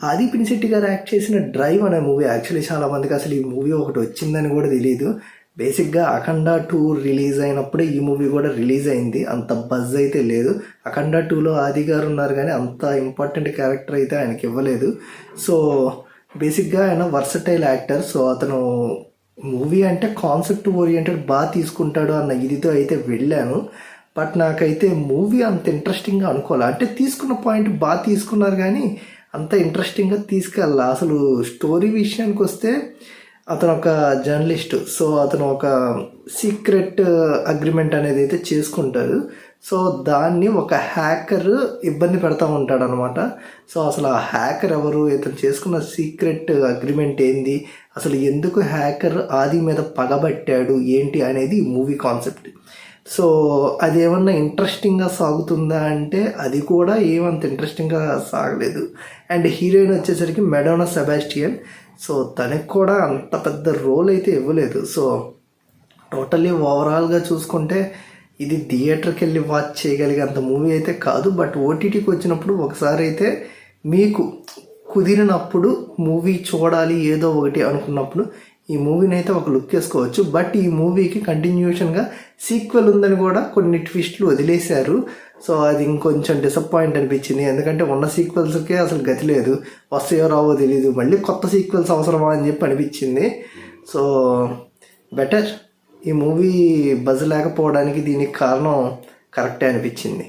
ఆది పినిశెట్టి గారు యాక్ట్ చేసిన డ్రైవ్ అనే మూవీ యాక్చువల్లీ చాలామందికి అసలు ఈ మూవీ ఒకటి వచ్చిందని కూడా తెలియదు. బేసిక్గా అఖండ 2 రిలీజ్ అయినప్పుడే ఈ మూవీ కూడా రిలీజ్ అయింది. అంత బజ్ అయితే లేదు. అఖండ 2లో ఆది గారు ఉన్నారు కానీ అంత ఇంపార్టెంట్ క్యారెక్టర్ అయితే ఆయనకి ఇవ్వలేదు. సో బేసిక్గా ఆయన వర్సటైల్ యాక్టర్. సో అతను మూవీ అంటే కాన్సెప్ట్ ఓరియంటెడ్ బాగా తీసుకుంటాడు అన్న ఇదితో అయితే వెళ్ళాను. బట్ నాకైతే మూవీ అంత ఇంట్రెస్టింగ్గా అనుకోవాలి. అంటే తీసుకున్న పాయింట్ బాగా తీసుకున్నారు కానీ అంత ఇంట్రెస్టింగ్గా తీసుకెళ్ళాలి. అసలు స్టోరీ విషయానికి వస్తే అతను ఒక జర్నలిస్ట్. సో అతను ఒక సీక్రెట్ అగ్రిమెంట్ అనేది అయితే చేసుకుంటారు. సో దాన్ని ఒక హ్యాకర్ ఇబ్బంది పెడతా ఉంటాడు అనమాట. సో అసలు ఆ హ్యాకర్ ఎవరు, ఇతను చేసుకున్న సీక్రెట్ అగ్రిమెంట్ ఏంది, అసలు ఎందుకు హ్యాకర్ ఆది మీద పగబట్టాడు ఏంటి అనేది ఈ మూవీ కాన్సెప్ట్. సో అది ఏమన్నా ఇంట్రెస్టింగ్గా సాగుతుందా అంటే అది కూడా ఏమంత ఇంట్రెస్టింగ్గా సాగలేదు. అండ్ హీరోయిన్ వచ్చేసరికి మెడోనా సెబాస్టియన్. సో తనకి కూడా అంత పెద్ద రోల్ అయితే ఇవ్వలేదు. సో టోటల్లీ ఓవరాల్గా చూసుకుంటే ఇది థియేటర్కి వెళ్ళి వాచ్ చేయగలిగే అంత మూవీ అయితే కాదు. బట్ ఓటీటీకి వచ్చినప్పుడు ఒకసారి అయితే మీకు కుదిరినప్పుడు మూవీ చూడాలి ఏదో ఒకటి అనుకున్నప్పుడు ఈ మూవీని అయితే ఒక లుక్ వేసుకోవచ్చు. బట్ ఈ మూవీకి కంటిన్యూషన్గా సీక్వెల్ ఉందని కూడా కొన్ని ట్విస్ట్లు వదిలేశారు. సో అది ఇంకొంచెం డిసప్పాయింట్ అనిపించింది. ఎందుకంటే ఉన్న సీక్వెల్స్కే అసలు గతి లేదు, వస్తాయో రావో తెలీదు, మళ్ళీ కొత్త సీక్వెల్స్ అవసరమా అని చెప్పి అనిపించింది. సో బెటర్ ఈ మూవీ బజ్ లేకపోవడానికి దీనికి కారణం కరెక్టే అనిపించింది.